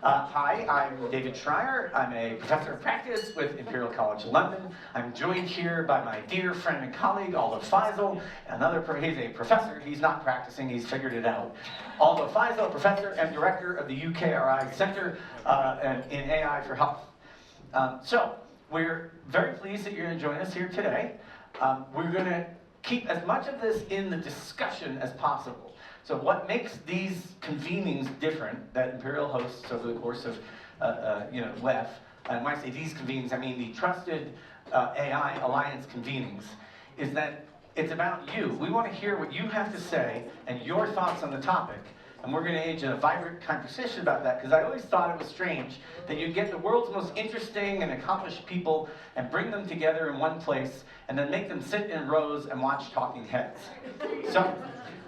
Hi, I'm David Schreier. I'm a professor of practice with Imperial College London. I'm joined here by my dear friend and colleague, Aldo Faisal. He's a professor. He's not practicing. He's figured it out. Aldo Faisal, professor and director of the UKRI Center in AI for Health. So we're very pleased that you're going to join us here today. We're going to keep as much of this in the discussion as possible. So what makes these convenings different that Imperial hosts over the course of WEF, and when I say these convenings, I mean the Trusted AI Alliance convenings, is that it's about you. We want to hear what you have to say and your thoughts on the topic. And we're going to engage in a vibrant conversation about that, because I always thought it was strange that you get the world's most interesting and accomplished people and bring them together in one place and then make them sit in rows and watch talking heads. So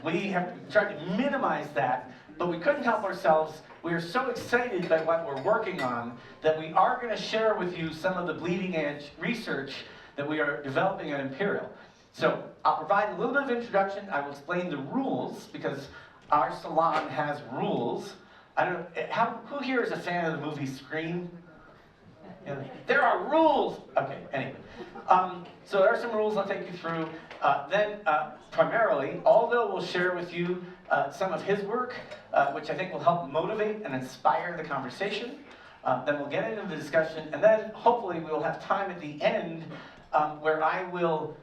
we have tried to minimize that, but we couldn't help ourselves. We are so excited by what we're working on that we are going to share with you some of the bleeding edge research that we are developing at Imperial. So I'll provide a little bit of introduction. I will explain the rules, because our salon has rules. I don't know, who here is a fan of the movie Scream? Yeah, there are rules! Okay, anyway. So there are some rules I'll take you through. Then, primarily, Aldo will share with you some of his work, which I think will help motivate and inspire the conversation. Then we'll get into the discussion, and then hopefully we will have time at the end where I will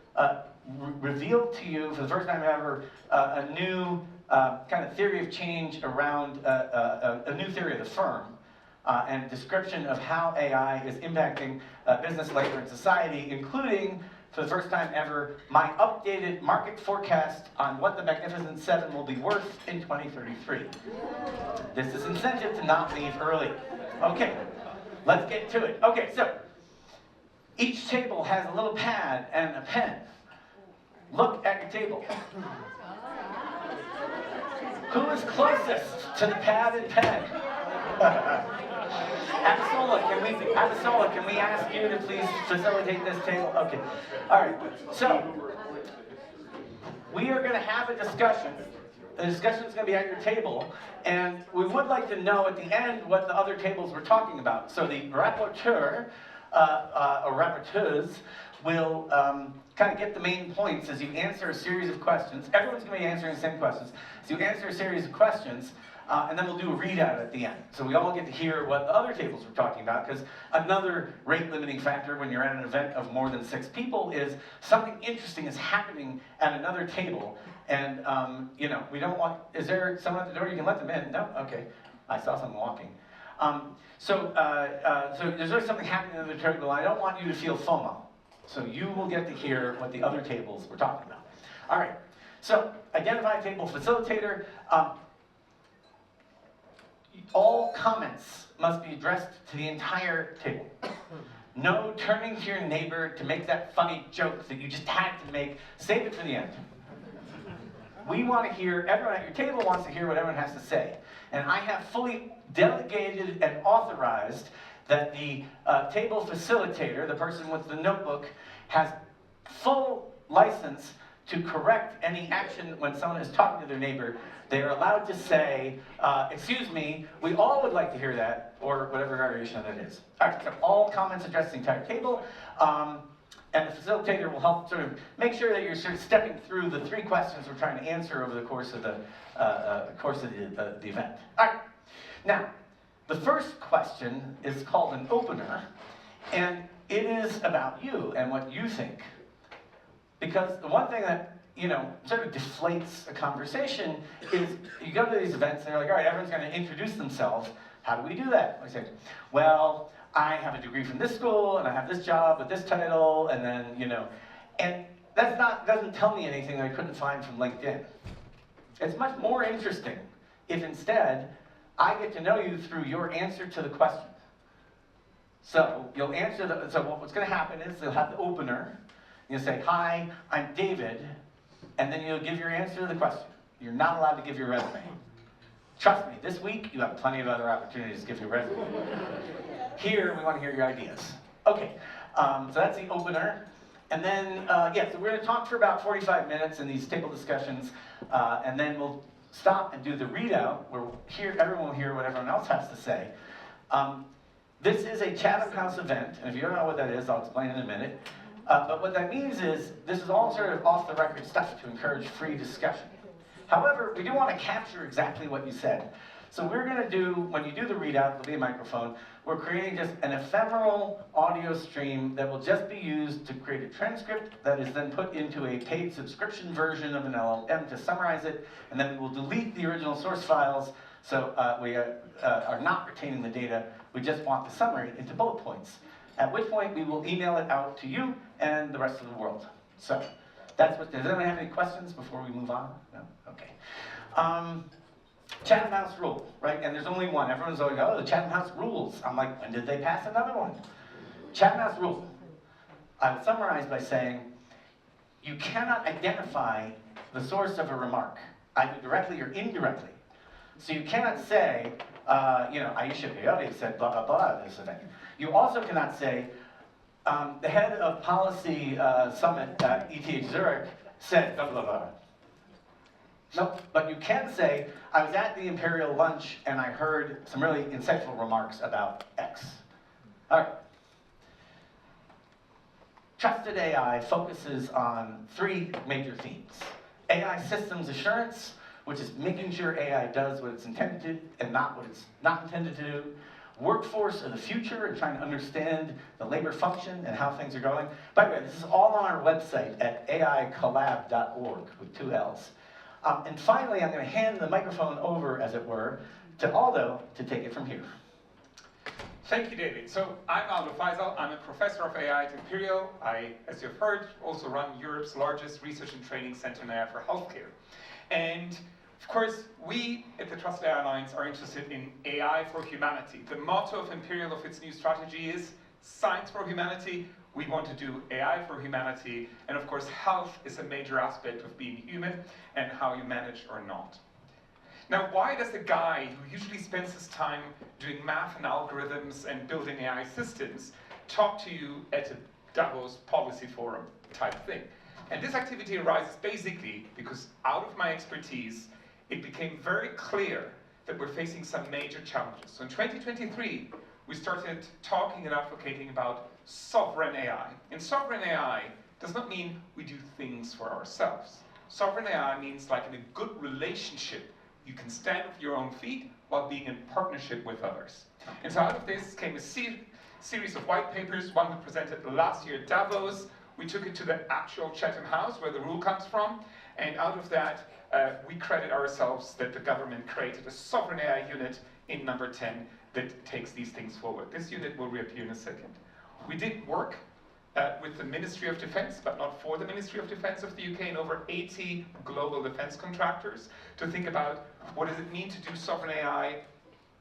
reveal to you, for the first time ever, a new kind of theory of change around a new theory of the firm, and description of how AI is impacting business, labor, and society, including, for the first time ever, my updated market forecast on what the Magnificent Seven will be worth in 2033. This is incentive to not leave early. Okay, let's get to it. Okay, so each table has a little pad and a pen. Look at your table. Who is closest to the pad and pen? Abisola, can we ask you to please facilitate this table? Okay. All right. So we are going to have a discussion. The discussion is going to be at your table, and we would like to know at the end what the other tables were talking about. So the rapporteur or rapporteurs will kind of get the main points as you answer a series of questions. Everyone's going to be answering the same questions. So you answer a series of questions, and then we'll do a readout at the end. So we all get to hear what the other tables were talking about, because another rate-limiting factor when you're at an event of more than 6 people is something interesting is happening at another table. And, we don't want, is there someone at the door? You can let them in. No? Okay. I saw someone walking. So there's always something happening at the table. I don't want you to feel FOMO. So you will get to hear what the other tables were talking about. All right, so identify table facilitator. All comments must be addressed to the entire table. No turning to your neighbor to make that funny joke that you just had to make. Save it for the end. We want to hear, everyone at your table wants to hear what everyone has to say. And I have fully delegated and authorized that the table facilitator, the person with the notebook, has full license to correct any action when someone is talking to their neighbor. They are allowed to say, excuse me, we all would like to hear that, or whatever variation of that is. All right, so all comments address the entire table, and the facilitator will help sort of make sure that you're sort of stepping through the 3 questions we're trying to answer over the course of the event. All right, now, the first question is called an opener, and it is about you and what you think. Because the one thing that, sort of deflates a conversation is you go to these events and they're like, all right, everyone's going to introduce themselves. How do we do that? I say, well, I have a degree from this school, and I have this job with this title, and then, and doesn't tell me anything that I couldn't find from LinkedIn. It's much more interesting if instead I get to know you through your answer to the question. So you'll answer so what's going to happen is you'll have the opener. You'll say, hi, I'm David, and then you'll give your answer to the question. You're not allowed to give your resume. Trust me, this week you have plenty of other opportunities to give your resume. Here, we want to hear your ideas. Okay, so that's the opener. And then, so we're going to talk for about 45 minutes in these table discussions, and then we'll stop and do the readout, where everyone will hear what everyone else has to say. This is a Chatham House event, and if you don't know what that is, I'll explain in a minute. But what that means is, this is all sort of off-the-record stuff to encourage free discussion. However, we do want to capture exactly what you said. So we're going to do, when you do the readout, there'll be a microphone, we're creating just an ephemeral audio stream that will just be used to create a transcript that is then put into a paid subscription version of an LLM to summarize it, and then we will delete the original source files, so we are not retaining the data, we just want the summary into bullet points. At which point we will email it out to you and the rest of the world. So that's what, does anyone have any questions before we move on? No? Okay. Chatham House rule, right? And there's only one. Everyone's always, oh, the Chatham House rules. I'm like, when did they pass another one? Chatham House rule. I would summarize by saying, you cannot identify the source of a remark, either directly or indirectly. So you cannot say, Aisha Coyote said blah, blah, blah at this event. You also cannot say, the head of policy summit at ETH Zurich said blah, blah, blah. Nope, but you can say, I was at the Imperial lunch and I heard some really insightful remarks about X. All right. Trusted AI focuses on three major themes. AI systems assurance, which is making sure AI does what it's intended to and not what it's not intended to do. Workforce of the future and trying to understand the labor function and how things are going. By the way, this is all on our website at aicollab.org with 2 L's. And finally, I'm going to hand the microphone over, as it were, to Aldo to take it from here. Thank you, David. So I'm Aldo Faisal. I'm a professor of AI at Imperial. I, as you've heard, also run Europe's largest research and training center in AI for healthcare. And of course, we at the Trusted AI Alliance are interested in AI for humanity. The motto of Imperial, of its new strategy, is science for humanity. We want to do AI for humanity. And of course, health is a major aspect of being human and how you manage or not. Now, why does a guy who usually spends his time doing math and algorithms and building AI systems talk to you at a Davos policy forum type thing? And this activity arises basically because out of my expertise, it became very clear that we're facing some major challenges. So in 2023, we started talking and advocating about sovereign AI. And sovereign AI does not mean we do things for ourselves. Sovereign AI means, like, in a good relationship, you can stand with your own feet while being in partnership with others. And so out of this came a series of white papers, one we presented last year at Davos. We took it to the actual Chatham House, where the rule comes from, and out of that, we credit ourselves that the government created a sovereign AI unit in number 10 that takes these things forward. This unit will reappear in a second. We did work with the Ministry of Defense, but not for the Ministry of Defense of the UK, and over 80 global defense contractors to think about what does it mean to do sovereign AI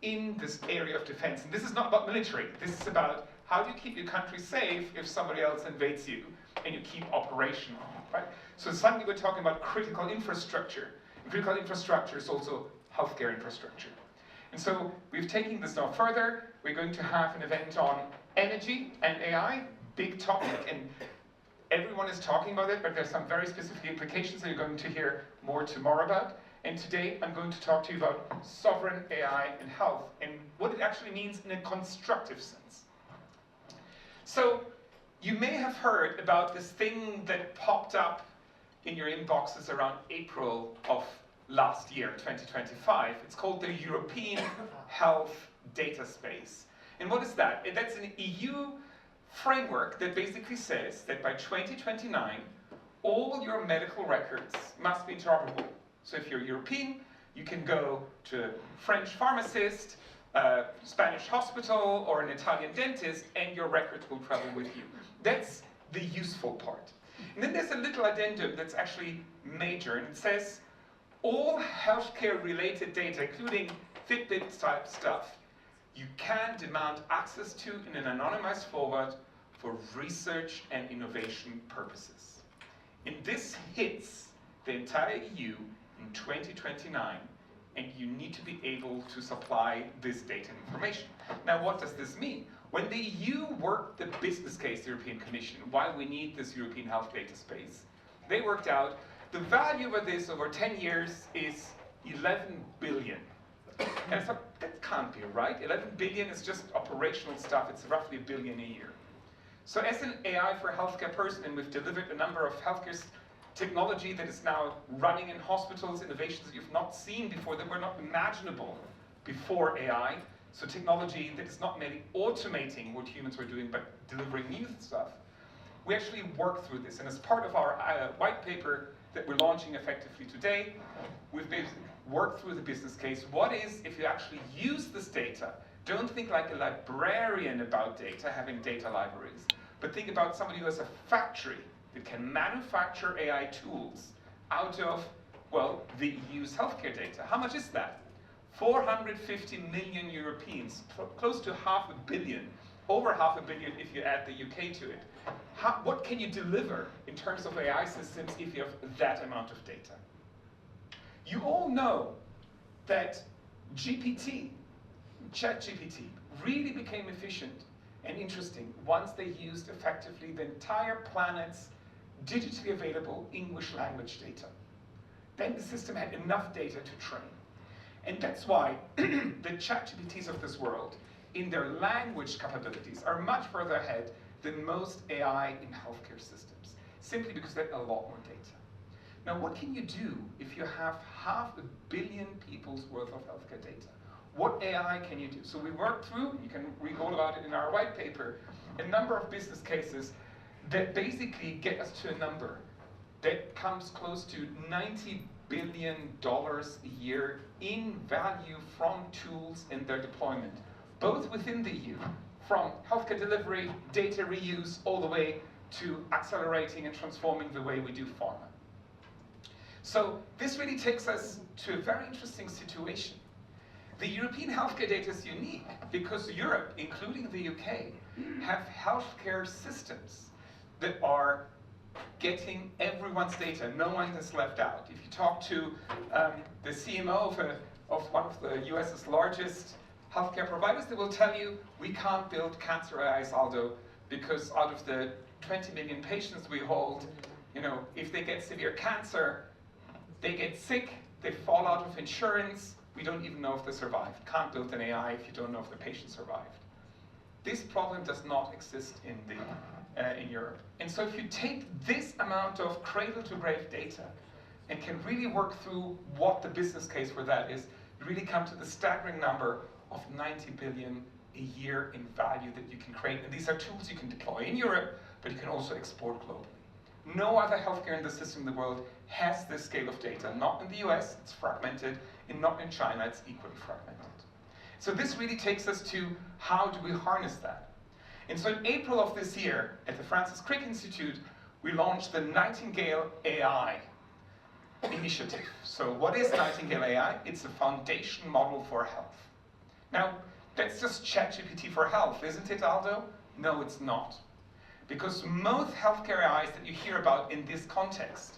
in this area of defense. And this is not about military. This is about how do you keep your country safe if somebody else invades you and you keep operational, right? So suddenly we're talking about critical infrastructure. And critical infrastructure is also healthcare infrastructure. And so we've taken this now further. We're going to have an event on energy and AI, big topic, and everyone is talking about it, but there's some very specific implications that you're going to hear more tomorrow about. And today I'm going to talk to you about sovereign AI and health and what it actually means in a constructive sense. So you may have heard about this thing that popped up in your inboxes around April of last year, 2025. It's called the European Health Data Space. And what is that? That's an EU framework that basically says that by 2029, all your medical records must be interoperable. So if you're European, you can go to a French pharmacist, a Spanish hospital, or an Italian dentist, and your records will travel with you. That's the useful part. And then there's a little addendum that's actually major, and it says all healthcare-related data, including Fitbit-type stuff, you can demand access to in an anonymized format for research and innovation purposes. And this hits the entire EU in 2029, and you need to be able to supply this data and information. Now, what does this mean? When the EU worked the business case, the European Commission, why we need this European health data space, they worked out the value of this over 10 years is 11 billion. And I thought, that's can't be right. 11 billion is just operational stuff. It's roughly $1 billion a year. So as an AI for healthcare person, and we've delivered a number of healthcare technology that is now running in hospitals, innovations that you've not seen before, that were not imaginable before AI. So technology that is not merely automating what humans were doing, but delivering new stuff. We actually work through this, and as part of our white paper that we're launching effectively today, we've basically worked through the business case. What is, if you actually use this data, don't think like a librarian about data, having data libraries, but think about somebody who has a factory that can manufacture AI tools out of, well, the EU's healthcare data. How much is that? 450 million Europeans, close to 500 million, over 500 million if you add the UK to it. What can you deliver in terms of AI systems if you have that amount of data? You all know that GPT, ChatGPT, really became efficient and interesting once they used effectively the entire planet's digitally available English language data. Then the system had enough data to train. And that's why the ChatGPTs of this world, in their language capabilities, are much further ahead than most AI in healthcare systems, simply because they have a lot more data. Now, what can you do if you have 500 million people's worth of healthcare data? What AI can you do? So we worked through, you can read all about it in our white paper, a number of business cases that basically get us to a number that comes close to $90 billion a year in value from tools and their deployment, both within the EU, from healthcare delivery, data reuse, all the way to accelerating and transforming the way we do pharma. So this really takes us to a very interesting situation. The European healthcare data is unique because Europe, including the UK, have healthcare systems that are getting everyone's data. No one is left out. If you talk to the CMO of one of the US's largest healthcare providers, they will tell you, we can't build cancer AIs, Aldo, because out of the 20 million patients we hold, if they get severe cancer, they get sick, they fall out of insurance, we don't even know if they survived. Can't build an AI if you don't know if the patient survived. This problem does not exist in Europe. And so if you take this amount of cradle-to-grave data and can really work through what the business case for that is, you really come to the staggering number of 90 billion a year in value that you can create. And these are tools you can deploy in Europe, but you can also export globally. No other healthcare in the system in the world has this scale of data. Not in the US, it's fragmented, and not in China, it's equally fragmented. So this really takes us to how do we harness that? And so in April of this year, at the Francis Crick Institute, we launched the Nightingale AI initiative. So what is Nightingale AI? It's a foundation model for health. Now, that's just ChatGPT for health, isn't it, Aldo? No, it's not. Because most healthcare AIs that you hear about in this context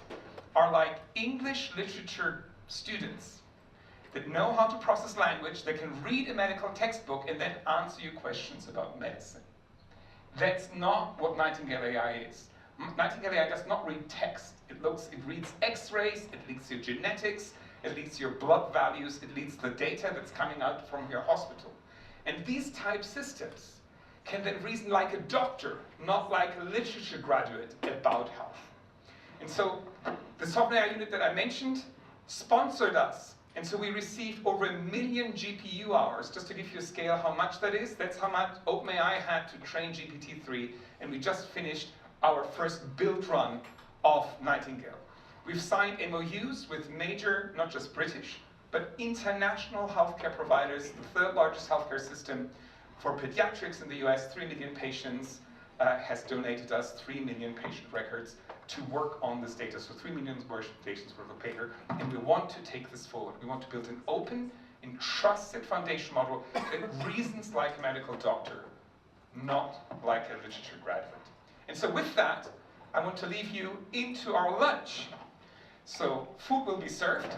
are like English literature students that know how to process language, that can read a medical textbook and then answer you questions about medicine. That's not what Nightingale AI is. Nightingale AI does not read text. It reads x-rays, it reads your genetics, it reads your blood values, it reads the data that's coming out from your hospital. And these type systems can then reason like a doctor, not like a literature graduate about health. And so the software AI unit that I mentioned sponsored us. And so we received over 1 million GPU hours, just to give you a scale how much that is. That's how much OpenAI had to train GPT-3, and we just finished our first build run of Nightingale. We've signed MOUs with major, not just British, but international healthcare providers. The third largest healthcare system for pediatrics in the US, 3 million patients, has donated us 3 million patient records to work on this data. So 3 million patients worth of paper, and we want to take this forward. We want to build an open and trusted foundation model that reasons like a medical doctor, not like a literature graduate. And so with that, I want to leave you into our lunch. So food will be served,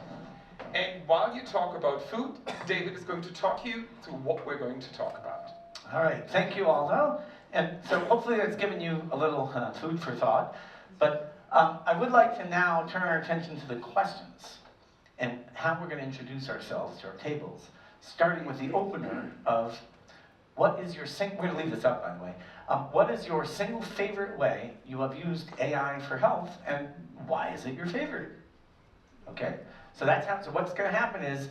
and while you talk about food, David is going to talk you through what we're going to talk about. All right, thank you, Aldo. And so hopefully that's given you a little food for thought. But I would like to now turn our attention to the questions and how we're going to introduce ourselves to our tables. starting with the opener of what is your we're going to leave this up, by the way. What is your single favorite way you have used AI for health, and why is it your favorite? Okay, so that's how. So what's going to happen is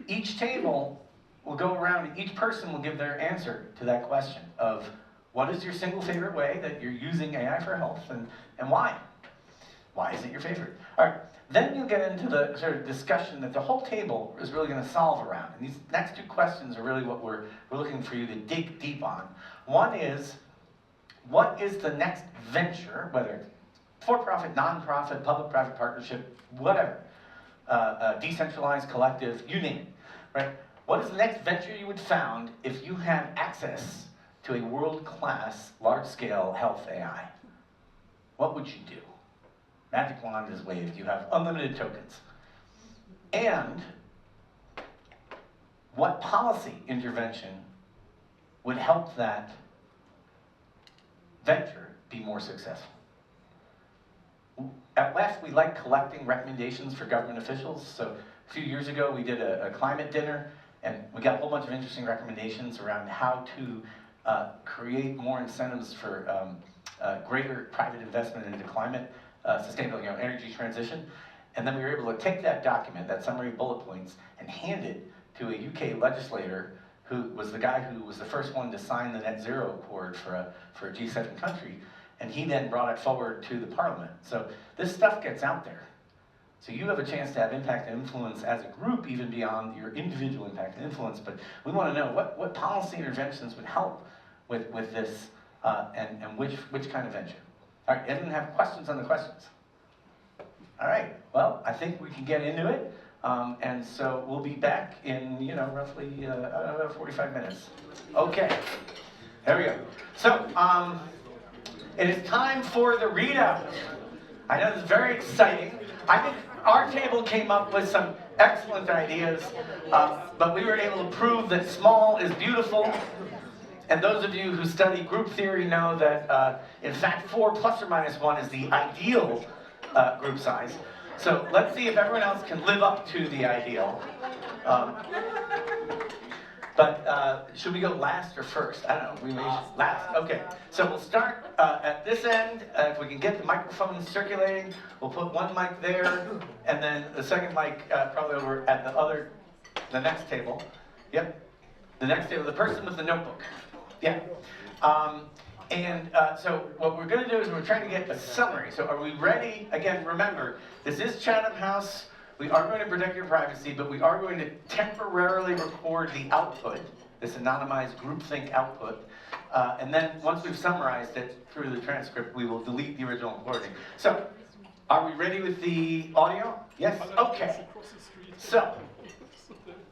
each table will go around, and each person will give their answer to that question of what is your single favorite way that you're using AI for health, and why? Why is it your favorite? All right. Then you get into the sort of discussion that the whole table is really going to solve around. And these next two questions are really what we're looking for you to dig deep on. One is, what is the next venture, whether it's for-profit, non-profit, public-private partnership, whatever, decentralized, collective, you name it, right? What is the next venture you would found if you had access to a world-class, large-scale health AI? What would you do? Magic wand is waved. You have unlimited tokens. And what policy intervention would help that venture be more successful? At WEF, we like collecting recommendations for government officials. So a few years ago, we did a climate dinner, and we got a whole bunch of interesting recommendations around how to create more incentives for greater private investment into climate sustainable, energy transition. And then we were able to take that document, that summary of bullet points, and hand it to a UK legislator who was the guy who was the first one to sign the net zero accord for a G7 country. And he then brought it forward to the parliament. So this stuff gets out there. So you have a chance to have impact and influence as a group, even beyond your individual impact and influence. But we want to know what policy interventions would help with this, and which kind of venture. All right, anyone have questions on the questions? All right, well, I think we can get into it. And so we'll be back in, roughly 45 minutes. Okay, there we go. So, it is time for the readout. I know this is very exciting. I think our table came up with some excellent ideas, but we were able to prove that small is beautiful. And those of you who study group theory know that, in fact, 4 plus or minus 1 is the ideal group size. So let's see if everyone else can live up to the ideal. But should we go last or first? I don't know. We may last. Okay. So we'll start at this end. If we can get the microphones circulating, we'll put one mic there, and then the second mic probably over at the next table. Yep. The next table, the person with the notebook. Yeah. So what we're going to do is we're trying to get a summary. So are we ready? Again, remember, this is Chatham House. We are going to protect your privacy, but we are going to temporarily record the output, this anonymized groupthink output. And then once we've summarized it through the transcript, we will delete the original recording. So, are we ready with the audio? Yes? Okay. So,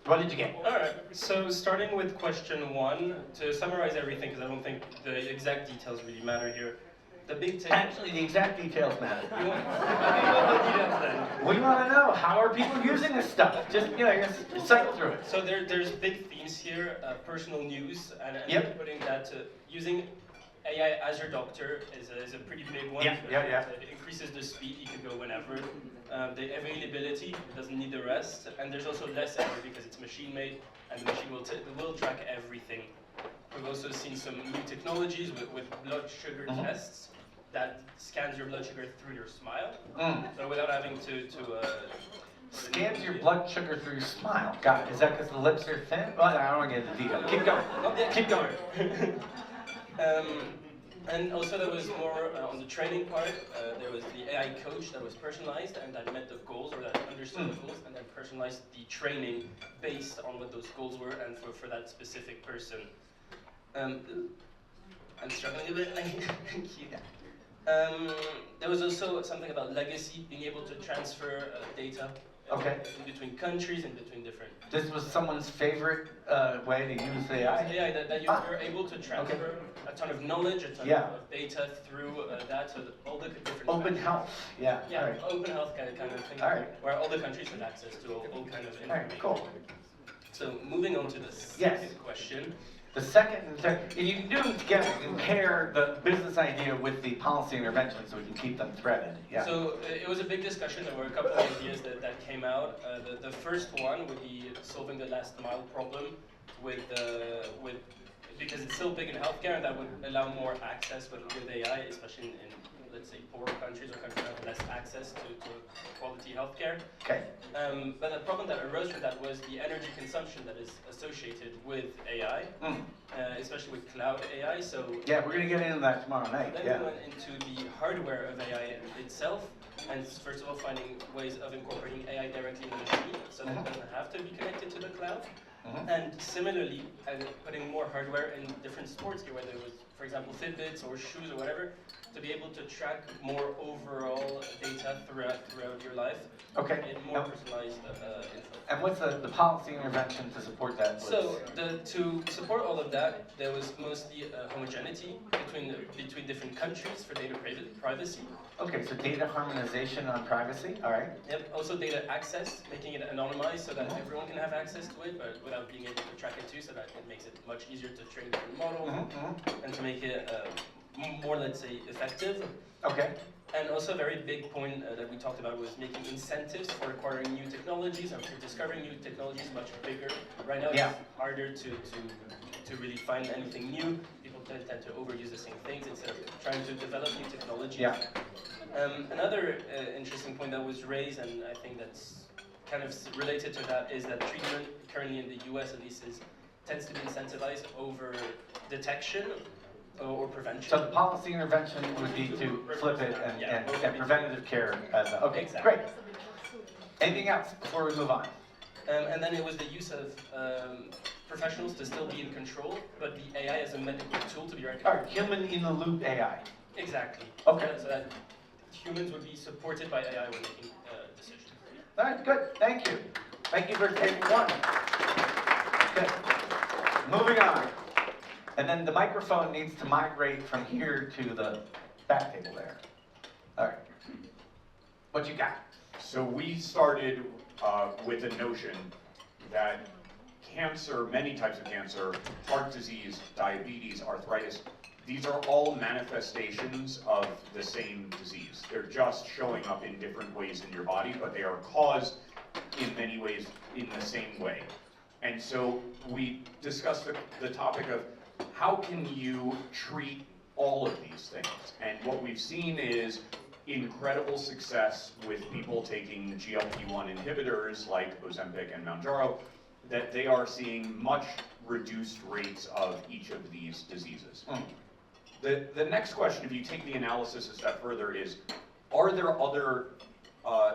what did you get? All right, so starting with question 1, to summarize everything, because I don't think the exact details really matter here. The big take. Actually, the exact details matter. You want the details then? We want to know, how are people using this stuff? Just, just cycle through it. So there's big themes here, personal news, and Yep. putting that using AI as your doctor is a pretty big one. Yeah. It increases the speed, you can go whenever. The availability, it doesn't need the rest, and there's also less error because it's machine made, and the machine will track everything. We've also seen some new technologies with blood sugar tests that scans your blood sugar through your smile, so without having to Scans your blood sugar through your smile. Got it. Is that because the lips are thin? Well, I don't want to get into detail. Keep going. Keep going. And also there was more on the training part, there was the AI coach that was personalized and that met the goals, or that understood the goals, and then personalized the training based on what those goals were and for that specific person. I'm struggling a bit, thank you. There was also something about legacy, being able to transfer data in between countries and between different. This was someone's favorite way to use AI? AI, that you're able to transfer a ton of knowledge, a ton of data through that, so that all the different Open countries. health, yeah. Yeah, open health kind of thing, where all the countries have access to all kind of information. All right, cool. So moving on to the second question, The second, and you can do them together. You can pair the business idea with the policy intervention so we can keep them threaded. Yeah. So it was a big discussion. There were a couple of ideas that came out. The first one would be solving the last mile problem because it's still big in healthcare, and that would allow more access with AI, especially in let's say poor countries or countries that have less access to quality healthcare. Okay. But the problem that arose from that was the energy consumption that is associated with AI, especially with cloud AI. So yeah, we're going to get into that tomorrow night. then Yeah. we went into the hardware of AI itself, and first of all finding ways of incorporating AI directly in the machine, so that it doesn't have to be connected to the cloud. And similarly, putting more hardware in different sports gear, whether it was, for example, Fitbits or shoes or whatever, to be able to track more overall data throughout your life. Okay. And more personalized info. And what's the policy intervention to support that? So to support all of that, there was mostly homogeneity between different countries for data privacy. Okay, so data harmonization on privacy. All right. Yep. Also data access, making it anonymized so that everyone can have access to it, but without being able to track it too, so that it makes it much easier to train different models and to make it more, let's say, effective. Okay. And also a very big point that we talked about was making incentives for acquiring new technologies and for discovering new technologies much bigger. Right now it's harder to really find anything new. People tend to overuse the same things instead of trying to develop new technologies. Yeah. Another interesting point that was raised, and I think that's kind of related to that, is that treatment currently in the US at least tends to be incentivized over detection or prevention. So the policy intervention would be to flip it and preventative care as a, okay, exactly. Great. Anything else before we move on? And then it was the use of professionals to still be in control, but the AI as a medical tool to be recognized. All right, human in the loop AI. Exactly. Okay. So that humans would be supported by AI when making decisions. All right, good. Thank you. Thank you for taking one. Good. Moving on. And then the microphone needs to migrate from here to the back table there. All right. What you got? So we started with the notion that cancer, many types of cancer, heart disease, diabetes, arthritis, these are all manifestations of the same disease. They're just showing up in different ways in your body, but they are caused in many ways in the same way. And so we discussed the topic of how can you treat all of these things? And what we've seen is incredible success with people taking GLP-1 inhibitors like Ozempic and Mounjaro, that they are seeing much reduced rates of each of these diseases. The next question, if you take the analysis a step further, is are there other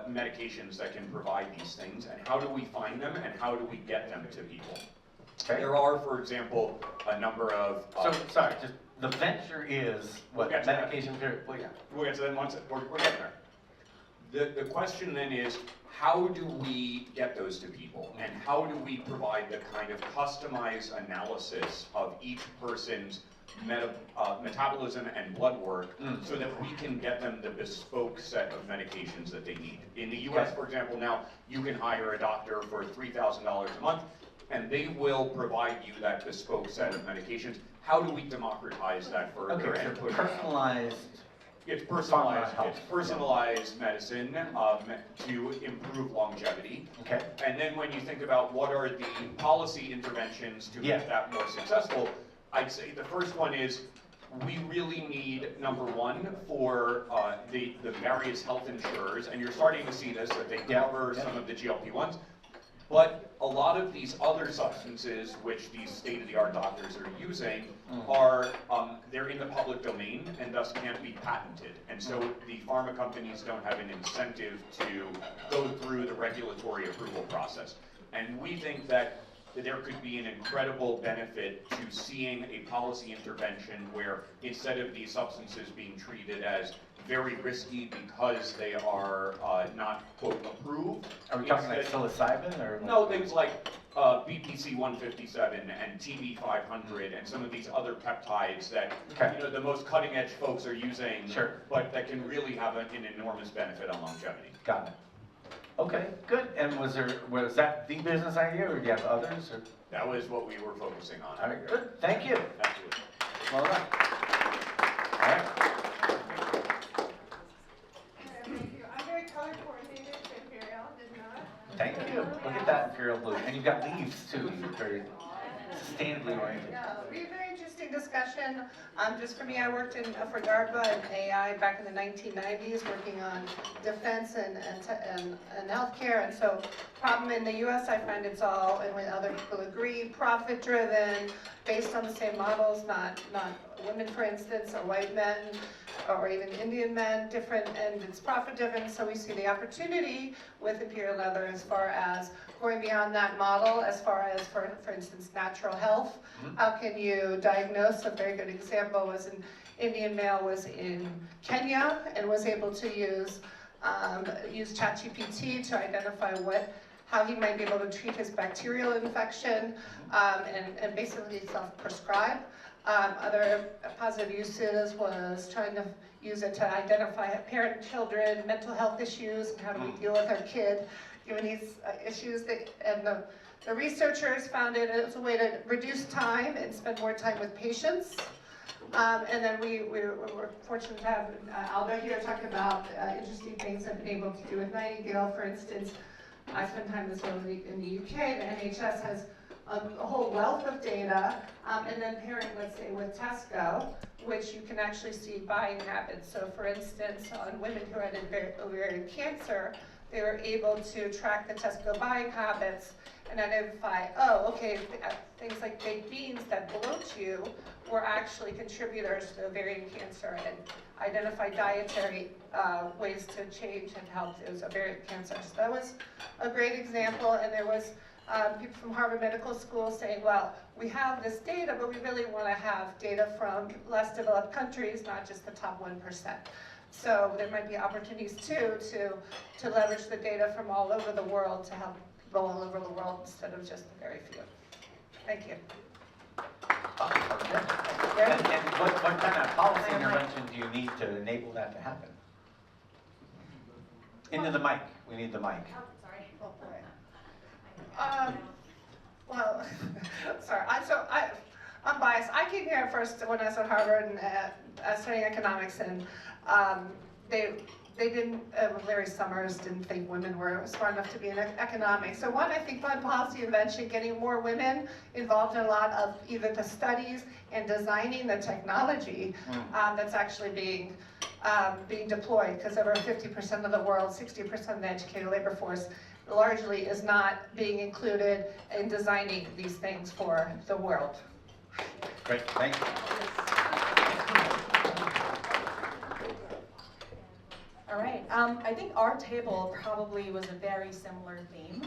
medications that can provide these things, and how do we find them, and how do we get them to people? Okay. There are, for example, a number of... So, sorry, just the venture is what? We'll get to that. Medication period. Well, yeah. We'll get to that once. We're getting there. The question then is, how do we get those to people? And how do we provide the kind of customized analysis of each person's metabolism and blood work so that we can get them the bespoke set of medications that they need? In the US, for example, now you can hire a doctor for $3,000 a month, and they will provide you that bespoke set of medications. How do we democratize that further? Okay, and so push personalized. It's personalized. Pharma It's personalized medicine to improve longevity. Okay. And then when you think about what are the policy interventions to make that more successful, I'd say the first one is we really need, number one, for the various health insurers, and you're starting to see this, that they cover some of the GLP-1s. But a lot of these other substances, which these state-of-the-art doctors are using, are they're in the public domain and thus can't be patented. And so the pharma companies don't have an incentive to go through the regulatory approval process. And we think that there could be an incredible benefit to seeing a policy intervention where instead of these substances being treated as very risky because they are not, quote, approved. Are we talking like psilocybin or? No, things like BPC 157 and TB 500 and some of these other peptides that you know the most cutting edge folks are using, but that can really have an enormous benefit on longevity. Got it. Okay, good. And was that the business idea, or do you have others? Or? That was what we were focusing on. All right, good. Thank you. Absolutely. Well done. All right. Thank you. I'm very color coordinated to Imperial, did not. Thank you. Look at that Imperial blue. And you've got leaves, too. You're very sustainably oriented. Yeah, we had a very interesting discussion. Just for me, I worked for DARPA and AI back in the 1990s, working on defense and healthcare. And so, problem in the U.S., I find it's all, and when other people agree, profit-driven, based on the same models, not women, for instance, or white men, or even Indian men, different, and it's profit-driven. So we see the opportunity with Imperial and others as far as going beyond that model, as far as, for instance, natural health. How can you diagnose? A very good example was an Indian male was in Kenya and was able to use ChatGPT to identify how he might be able to treat his bacterial infection, and basically self-prescribe. Other positive uses was trying to use it to identify parent and children, mental health issues, and how do we deal with our kid given these issues. And the researchers found it as a way to reduce time and spend more time with patients. And then we were fortunate to have Aldo here talk about interesting things I've been able to do with Nightingale. For instance, I spend time this week in the UK. The NHS has a whole wealth of data, and then pairing, let's say, with Tesco, which you can actually see buying habits. So for instance, on women who had ovarian cancer, they were able to track the Tesco buying habits and identify, oh, okay, things like baked beans that bloat you were actually contributors to ovarian cancer, and identify dietary ways to change and help those ovarian cancer. So that was a great example, and there was people from Harvard Medical School saying, well, we have this data, but we really want to have data from less developed countries, not just the top 1%. So there might be opportunities too to leverage the data from all over the world to help people all over the world instead of just the very few. Thank you. And what kind of policy intervention do you need to enable that to happen? Into the mic. We need the mic. Oh, boy. Well, sorry. I'm biased. I came here first when I was at Harvard and studying economics, and they didn't. Larry Summers didn't think women were smart enough to be in economics. So I think one policy invention, getting more women involved in a lot of either the studies and designing the technology that's actually being deployed, because over 50% of the world, 60% of the educated labor force largely is not being included in designing these things for the world. Great, thank you. All right, I think our table probably was a very similar theme,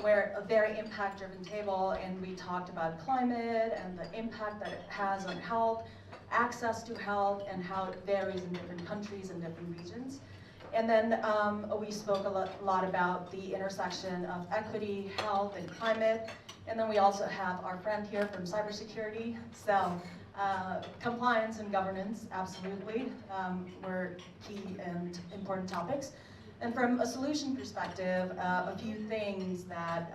where a very impact-driven table, and we talked about climate and the impact that it has on health, access to health, and how it varies in different countries and different regions. And then we spoke a lot about the intersection of equity, health, and climate. And then we also have our friend here from cybersecurity. So compliance and governance, absolutely, were key and important topics. And from a solution perspective, a few things that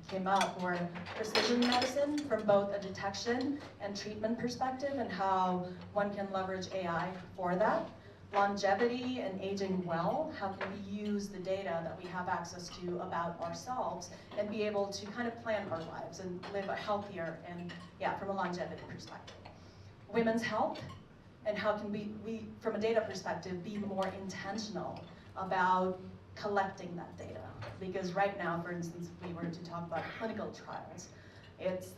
came up were precision medicine from both a detection and treatment perspective, and how one can leverage AI for that. Longevity and aging well, how can we use the data that we have access to about ourselves and be able to kind of plan our lives and live a healthier and, from a longevity perspective. Women's health, and how can we from a data perspective, be more intentional about collecting that data. Because right now, for instance, if we were to talk about clinical trials, it's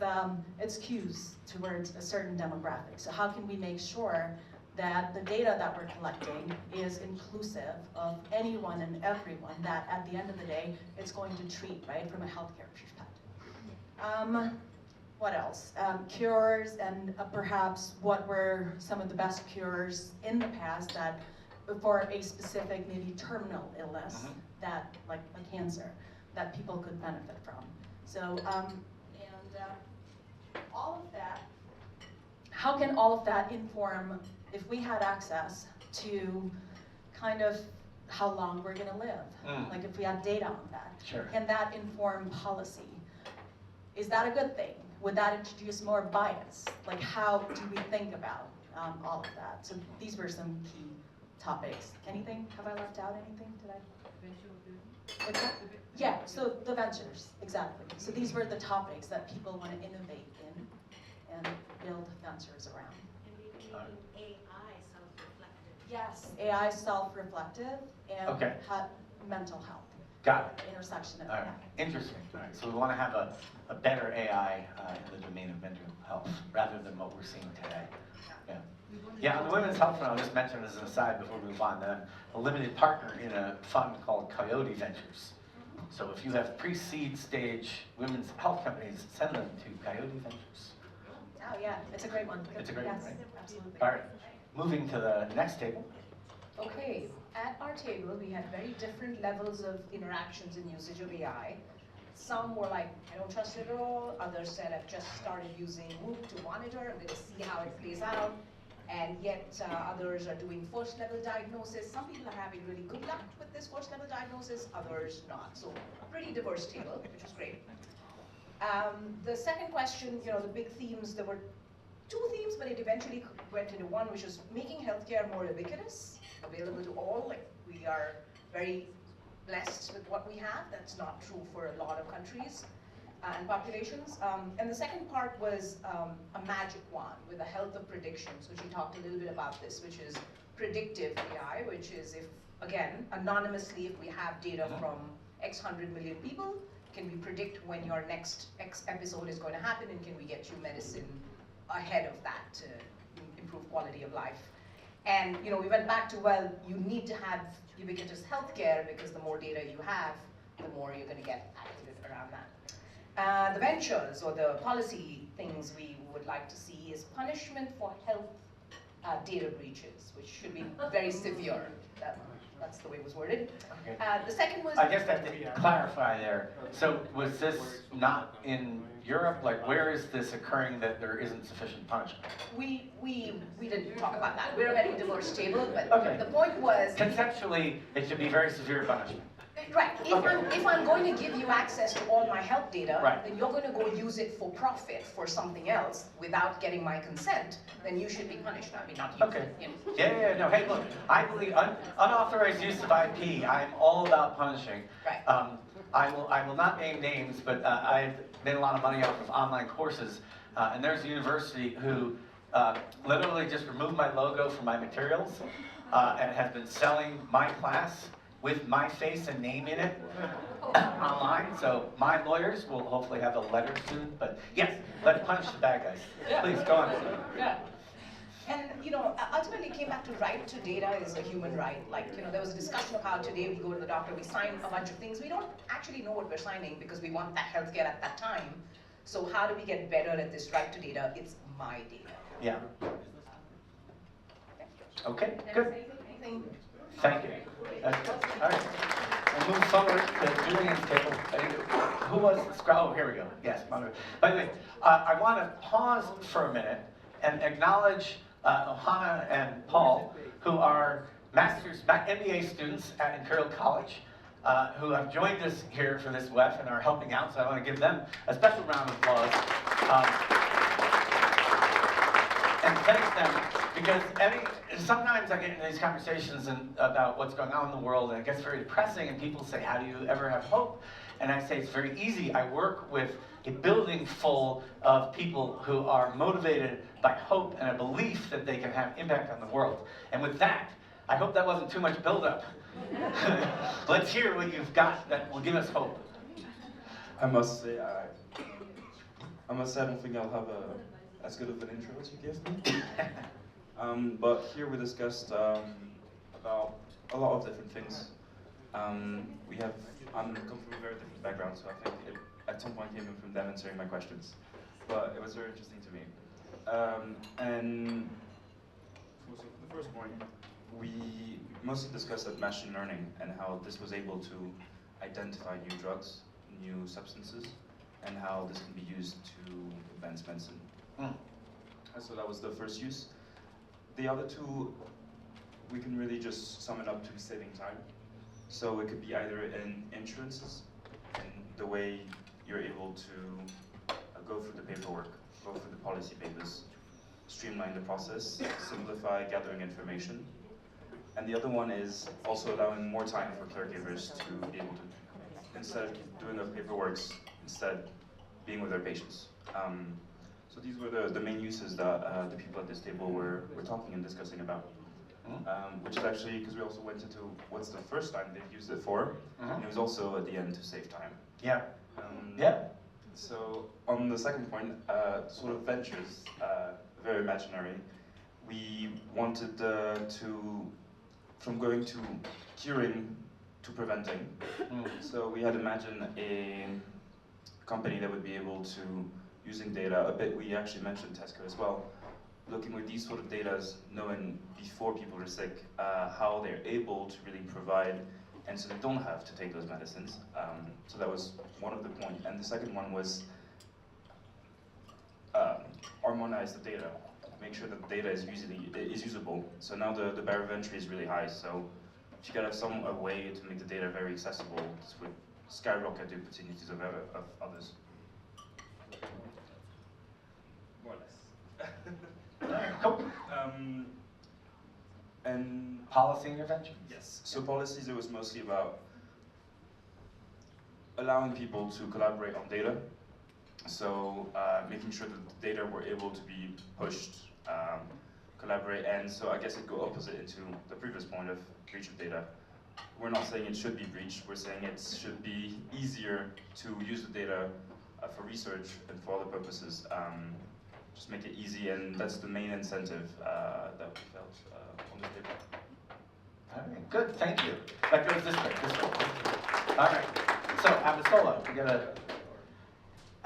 cues towards a certain demographic. So how can we make sure that the data that we're collecting is inclusive of anyone and everyone, that at the end of the day, it's going to treat, right, from a healthcare perspective. What else? Cures, and perhaps what were some of the best cures in the past that for a specific, maybe terminal illness, that, like a cancer, that people could benefit from. So, all of that, how can all of that inform, if we had access to kind of how long we're going to live. Like if we have data on that. Sure. Can that inform policy? Is that a good thing? Would that introduce more bias? Like how do we think about all of that? So these were some key topics. Anything? Have I left out anything? Did I? What's that? Yeah, so the ventures, exactly. So these were the topics that people want to innovate in and build ventures around. AI self-reflective. Yes, AI self-reflective and Okay. Mental health. Got it. Intersection of All right. AI. Interesting. All right. So we want to have a better AI in the domain of mental health rather than what we're seeing today. Yeah. Yeah, on the women's health front, I'll just mention as an aside before we move on that I'm a limited partner in a fund called Coyote Ventures. So if you have pre-seed stage women's health companies, send them to Coyote Ventures. Oh yeah, it's a great one. It's a great one, Yes, right? absolutely. All right. Moving to the next table. Okay, at our table, we had very different levels of interactions and usage of AI. Some were like, I don't trust it at all. Others said, I've just started using Whoop to monitor. I'm going to see how it plays out. And yet others are doing first level diagnosis. Some people are having really good luck with this first level diagnosis, others not. So a pretty diverse table, which was great. The second question, the big themes, there were two themes, but it eventually went into one, which was making healthcare more ubiquitous, available to all. Like, we are very blessed with what we have. That's not true for a lot of countries and populations. And the second part was a magic wand with a health of predictions, which we talked a little bit about this, which is predictive AI, which is if, again, anonymously, if we have data from X 100 million people, can we predict when your next X episode is going to happen, and can we get you medicine ahead of that to improve quality of life? And we went back to, well, you need to have ubiquitous healthcare because the more data you have, the more you're going to get accurate around that. The ventures or the policy things we would like to see is punishment for health data breaches, which should be very severe. That's the way it was worded. Okay. The second was... I guess that to clarify there. So was this not in Europe? Like, where is this occurring that there isn't sufficient punishment? We didn't talk about that. We're a very diverse table, but Okay. the point was... Conceptually, it should be very severe punishment. Right. If, Okay. if I'm going to give you access to all my health data, Right. then you're going to go use it for profit for something else without getting my consent, then you should be punished. I mean, not you. Okay. You know. Yeah, no, hey, look, I believe unauthorized use of IP, I'm all about punishing. Right. I will not name names, but I've made a lot of money off of online courses, and there's a university who literally just removed my logo from my materials and has been selling my class with my face and name in it online. So my lawyers will hopefully have a letter soon, but yes, let's punish the bad guys. Please, go on. Yeah. And, ultimately it came back to right to data is a human right. Like, there was a discussion of how today we go to the doctor, we sign a bunch of things. We don't actually know what we're signing because we want that healthcare at that time. So how do we get better at this right to data? It's my data. Yeah. Okay, good. Anything? Thank you. All right. We'll move forward to Julian's table. Who was the Oh, here we go. Yes. By the way, I want to pause for a minute and acknowledge Ohana and Paul, who are MBA students at Imperial College, who have joined us here for this WEF and are helping out. So I want to give them a special round of applause. And thank them, because sometimes I get into these conversations about what's going on in the world, and it gets very depressing, and people say, how do you ever have hope? And I say, it's very easy. I work with a building full of people who are motivated by hope and a belief that they can have impact on the world. And with that, I hope that wasn't too much buildup. Let's hear what you've got that will give us hope. I must say, I don't think I'll have as good of an intro as you gave me. But here we discussed about a lot of different things. I'm come from a very different background, so I think it at some point came in from them answering my questions. But it was very interesting to me. And so for the first point, we mostly discussed that machine learning and how this was able to identify new drugs, new substances, and how this can be used to advance medicine. So that was the first use. The other two, we can really just sum it up to saving time So it could be either in insurances, in the way you're able to go through the paperwork, go through the policy papers, streamline the process, simplify gathering information. And the other one is also allowing more time for caregivers to be able to, instead of doing the paperwork, instead being with their patients. So these were the main uses that the people at this table were talking and discussing about. Which is actually, because we also went into what's the first time they've used it for, and it was also at the end to save time. Yeah. Yeah. So on the second point, sort of ventures, very imaginary. We wanted from going to curing to preventing. So we had imagined a company that would be able to, using data, a bit, we actually mentioned Tesco as well, looking with these sort of data, knowing before people are sick, how they're able to really provide, and so they don't have to take those medicines. So that was one of the points. And the second one was harmonize the data, make sure that the data is usable. So now the barrier of entry is really high, so if you can have some way to make the data very accessible, this would skyrocket the opportunities of others. More or less. Cool. And Policy intervention? yes, so policies, it was mostly about allowing people to collaborate on data. So making sure that the data were able to be pushed, collaborate, and so I guess it go opposite into the previous point of breach of data. We're not saying it should be breached, we're saying it should be easier to use the data for research and for other purposes. Just make it easy, and that's the main incentive that we felt on this table. All right, good, thank you. That goes this way, this way. All right, so Abisola,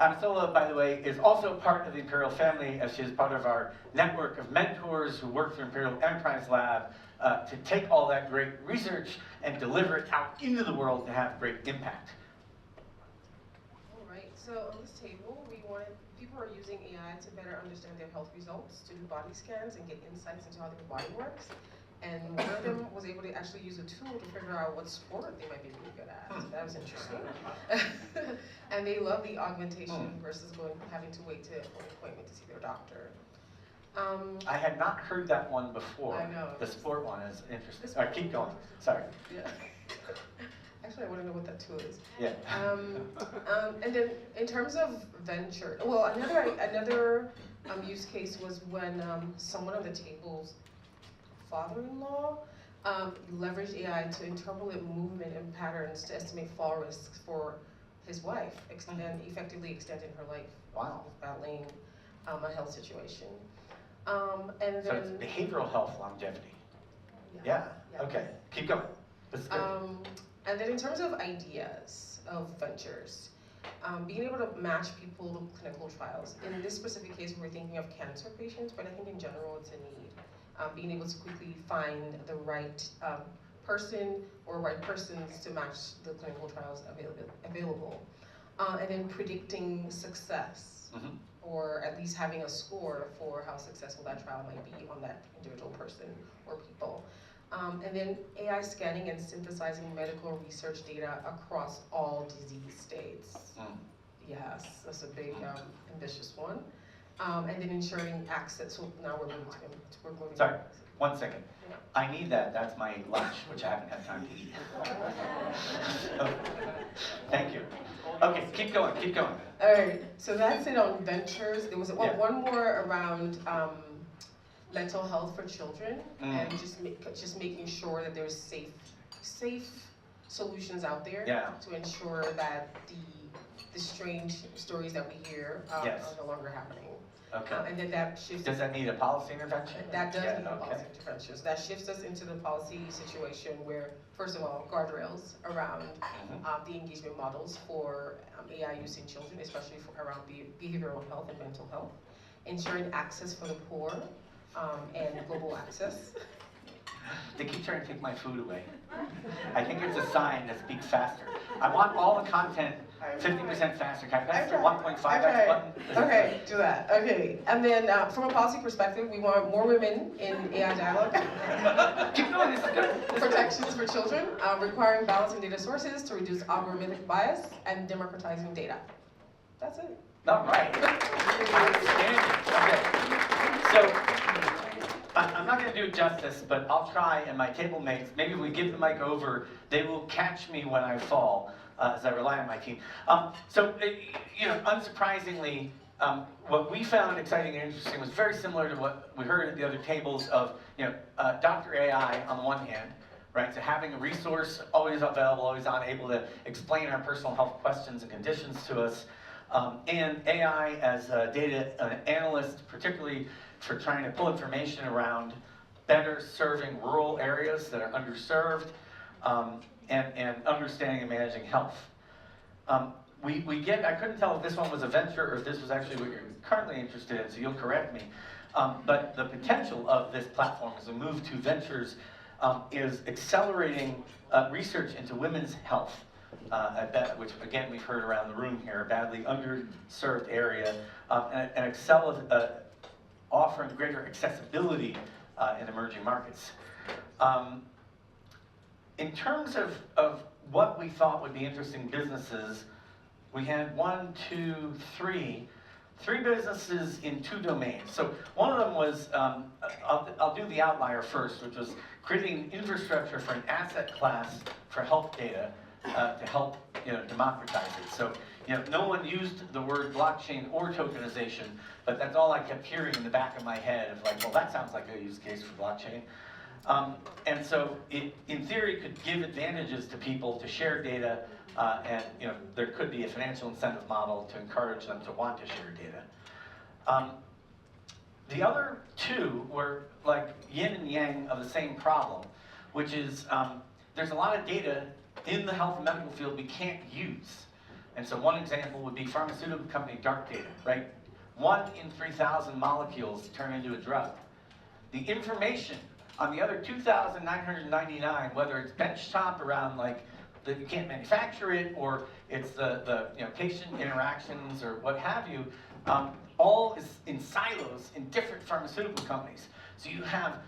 Abisola, by the way, is also part of the Imperial family, as she is part of our network of mentors who work through Imperial Enterprise Lab to take all that great research and deliver it out into the world to have great impact. All right, so on this table, we wanted, people are using AI to better understand their health results, to do body scans and get insights into how their body works. And one of them was able to actually use a tool to figure out what sport they might be really good at. So that was interesting. And they love the augmentation versus having to wait for an appointment to see their doctor. I had not heard that one before. I know. The sport one is interesting. All right, keep going. Sorry. Yeah. Actually, I want to know what that tool is. Yeah. And then in terms of venture, well, another use case was when someone on the table's father-in-law leveraged AI to interpolate movement and patterns to estimate fall risks for his wife and effectively extending her life. Wow. Battling a health situation. And then, So it's behavioral health longevity. yeah. Okay, keep going. This is good. And then in terms of ideas of ventures, being able to match people to clinical trials. In this specific case, we're thinking of cancer patients, but I think in general it's a need. Being able to quickly find the right person or right persons to match the clinical trials available. And then predicting success, or at least having a score for how successful that trial might be on that individual person or people. And then AI scanning and synthesizing medical research data across all disease states. Yes, that's a big, ambitious one. And then ensuring access, so now we're moving to Sorry, 1 second. Yeah. I need that, that's my lunch, which I haven't had time to eat. Thank you. Okay, keep going, keep going. All right, so that's it on ventures. There was one more around mental health for children and just making sure that there's safe solutions out there to ensure that the strange stories that we hear are no longer happening. Okay. And then that shifts. Does that need a policy intervention? That does need a policy intervention. So that shifts us into the policy situation where, first of all, guardrails around the engagement models for AI use in children, especially around behavioral health and mental health, ensuring access for the poor and global access. They keep trying to take my food away. I think it's a sign to speak faster. I want all the content 50% faster. Can I press the Okay. 1.5x button? Okay, do that. Okay, and then from a policy perspective, we want more women in AI dialogue. Keep going, this is good. This is good. Protections for children, requiring balancing data sources to reduce algorithmic bias, and democratizing data. That's it. All right. Outstanding. Okay. So, I'm not going to do it justice, but I'll try, and my table mates, maybe if we give the mic over, they will catch me when I fall, as I rely on my team. Unsurprisingly, what we found exciting and interesting was very similar to what we heard at the other tables of, Dr. AI on the one hand, right? So having a resource always available, always on, able to explain our personal health questions and conditions to us. And AI as a data analyst, particularly for trying to pull information around better serving rural areas that are underserved, and understanding and managing health. I couldn't tell if this one was a venture or if this was actually what you're currently interested in, so you'll correct me. But the potential of this platform as a move to ventures is accelerating research into women's health. Which again we've heard around the room here, a badly underserved area, and offering greater accessibility in emerging markets. In terms of what we thought would be interesting businesses, we had three businesses in 2 domains. So one of them was, I'll do the outlier first, which was creating infrastructure for an asset class for health data to help democratize it. So no one used the word blockchain or tokenization, but that's all I kept hearing in the back of my head of like, well, that sounds like a use case for blockchain. And so it, in theory, could give advantages to people to share data, and there could be a financial incentive model to encourage them to want to share data. The other 2 were like yin and yang of the same problem, which is there's a lot of data in the health and medical field we can't use. And so one example would be pharmaceutical company dark data, right? 1 in 3,000 molecules turn into a drug. The information on the other 2,999, whether it's benchtop around like that you can't manufacture it, or it's the patient interactions or what have you, all is in silos in different pharmaceutical companies. So you have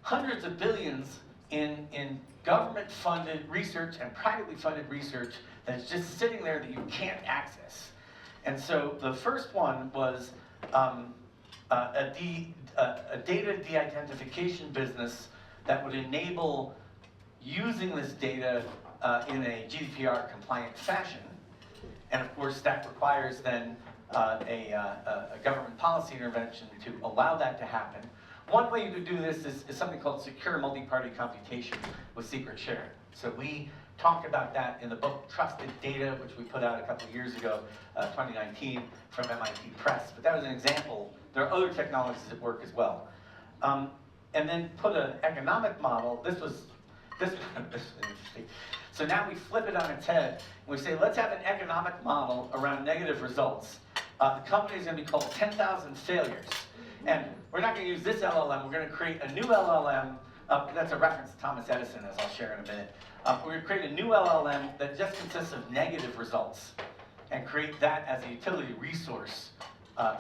hundreds of billions in government-funded research and privately funded research that's just sitting there that you can't access. And so the first one was a data de-identification business that would enable using this data in a GDPR compliant fashion. And of course that requires then a government policy intervention to allow that to happen. One way you could do this is something called secure multi-party computation with secret sharing. So we talked about that in the book Trusted Data, which we put out a couple of years ago, 2019, from MIT Press. But that was an example. There are other technologies that work as well. And then put an economic model. This was interesting. So now we flip it on its head. And we say, let's have an economic model around negative results. The company is going to be called 10,000 Failures. And we're not going to use this LLM. We're going to create a new LLM. That's a reference to Thomas Edison, as I'll share in a minute. We're going to create a new LLM that just consists of negative results and create that as a utility resource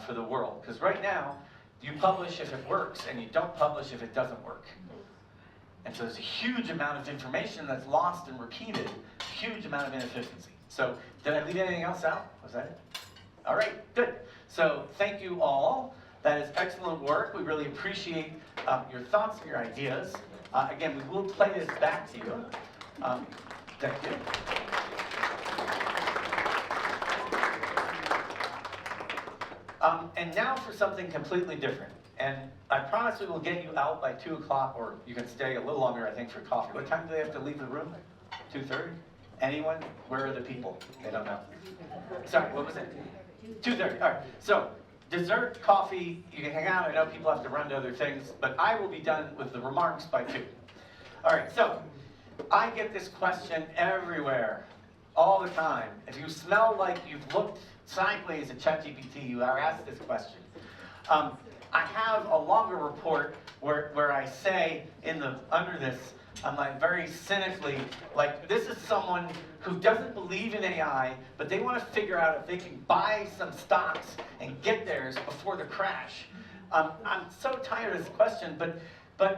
for the world. Because right now, you publish if it works, and you don't publish if it doesn't work. And so there's a huge amount of information that's lost and repeated, huge amount of inefficiency. So did I leave anything else out? Was that it? All right, good. So thank you all. That is excellent work. We really appreciate your thoughts and your ideas. Again, we will play this back to you. Thank you. And now for something completely different. And I promise we will get you out by 2 o'clock, or you can stay a little longer, I think, for coffee. What time do they have to leave the room? 2:30? Anyone? Where are the people? They don't know. Sorry, what was it? 2:30. All right. So dessert, coffee, you can hang out. I know people have to run to other things, but I will be done with the remarks by 2. All right, so I get this question everywhere, all the time. If you smell like you've looked sideways at ChatGPT, you are asked this question. I have a longer report where I say under this, I'm like very cynically, like this is someone who doesn't believe in AI, but they want to figure out if they can buy some stocks and get theirs before the crash. I'm so tired of this question, but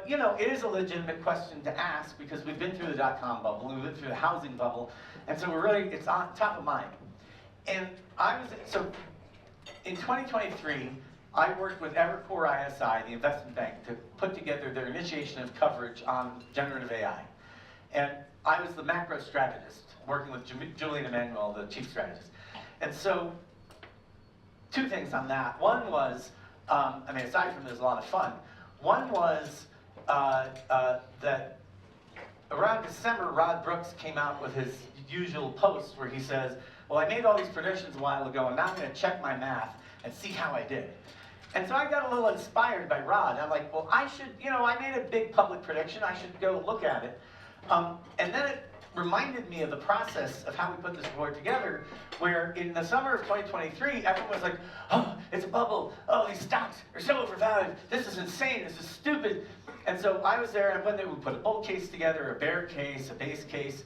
you know, it is a legitimate question to ask because we've been through the dot-com bubble, we've been through the housing bubble, and so it's on top of mind. And so in 2023, I worked with Evercore ISI, the investment bank, to put together their initiation of coverage on generative AI. And I was the macro strategist, working with Julian Emanuel, the chief strategist. And so, two things on that. One was, I mean, aside from there's a lot of fun, one was that around December, Rod Brooks came out with his usual post where he says, well, I made all these predictions a while ago, and now I'm going to check my math and see how I did. And so I got a little inspired by Rod. I'm like, well, I should, you know, I made a big public prediction. I should go look at it. And then it reminded me of the process of how we put this report together, where in the summer of 2023, everyone was like, oh, it's a bubble. Oh, these stocks are so overvalued. This is insane. This is stupid. And so I was there, and when they would put a bull case together, a bear case, a base case,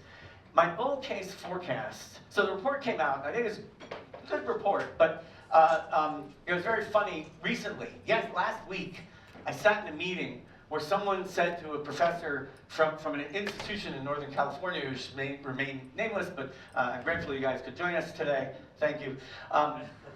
my bull case forecast. So the report came out, and I think it's a good report, but it was very funny recently. Yes, last week, I sat in a meeting where someone said to a professor from an institution in Northern California who may remain nameless, but I'm grateful you guys could join us today. Thank you.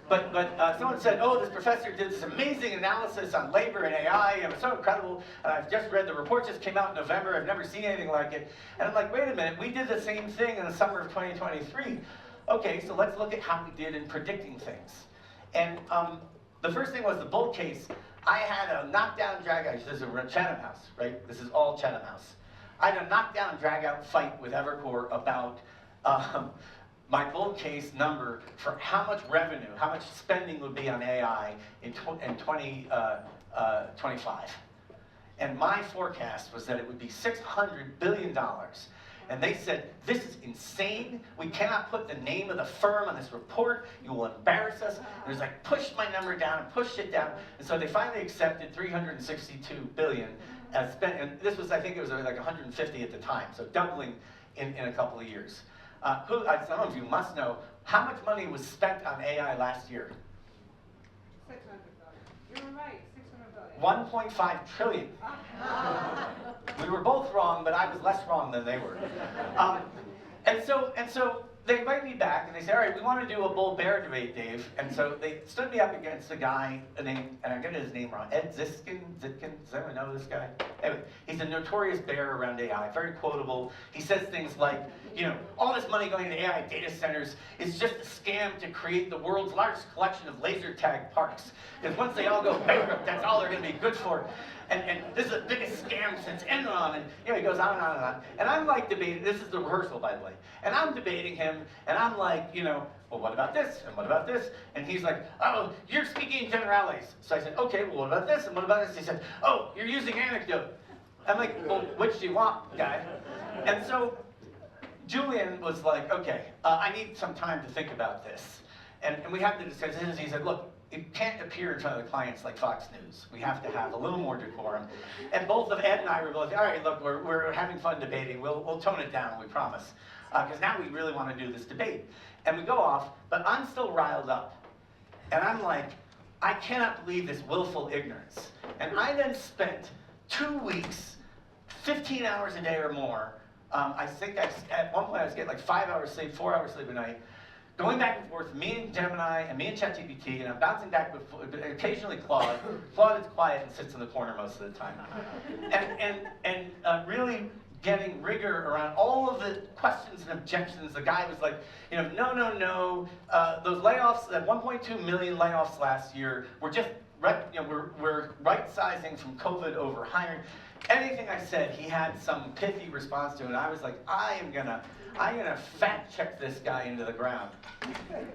But someone said, oh, this professor did this amazing analysis on labor and AI, and it was so incredible, and I've just read the report, just came out in November, I've never seen anything like it. And I'm like, wait a minute, we did the same thing in the summer of 2023. Okay, so let's look at how we did in predicting things. And the first thing was the bull case. I had a knockdown, drag out. This is a Chatham House, right? This is all Chatham House. I had a knockdown, drag out fight with Evercore about my bull case number for how much revenue, how much spending would be on AI in 2025. And my forecast was that it would be $600 billion. And they said, this is insane. We cannot put the name of the firm on this report. You will embarrass us. And it was like, pushed my number down and pushed it down. And so they finally accepted $362 billion as spent. And this was, I think it was like 150 at the time. So doubling in a couple of years. Some of you must know, how much money was spent on AI last year? $600 billion. You were right, $600 billion. 1.5 trillion. We were both wrong, but I was less wrong than they were. And so they invite me back, and they say, all right, we want to do a bull-bear debate, Dave. And so they stood me up against a guy named, and I'm getting his name wrong, Ed Zitkin? Does anyone know this guy? Anyway, he's a notorious bear around AI, very quotable. He says things like, you know, all this money going into AI data centers is just a scam to create the world's largest collection of laser tag parks. Because once they all go bankrupt, that's all they're going to be good for. And this is the biggest scam since Enron, and you know, he goes on and on and on. And I'm like debating, this is the rehearsal, by the way, and I'm debating him, and I'm like, you know, well, what about this, and what about this? And he's like, oh, you're speaking in generalities. So I said, okay, well, what about this, and what about this? He said, oh, you're using anecdote. I'm like, well, which do you want, guy? And so Julian was like, okay, I need some time to think about this. And we had the discussion, he said, look, it can't appear in front of the clients like Fox News. We have to have a little more decorum. And both of Ed and I were both, all right, look, we're having fun debating. We'll tone it down, we promise. Because now we really want to do this debate. And we go off, but I'm still riled up. And I'm like, I cannot believe this willful ignorance. And I then spent 2 weeks, 15 hours a day or more. I think at one point I was getting like 5 hours sleep, 4 hours sleep a night. Going back and forth, me and Gemini and me and ChatGPT, and I'm bouncing back with occasionally Claude. Claude is quiet and sits in the corner most of the time. And really getting rigor around all of the questions and objections. The guy was like, you know, no. Those layoffs, that 1.2 million layoffs last year, were just, we're right-sizing from COVID over hiring. Anything I said, he had some pithy response to it, and I was like, I'm gonna fact-check this guy into the ground.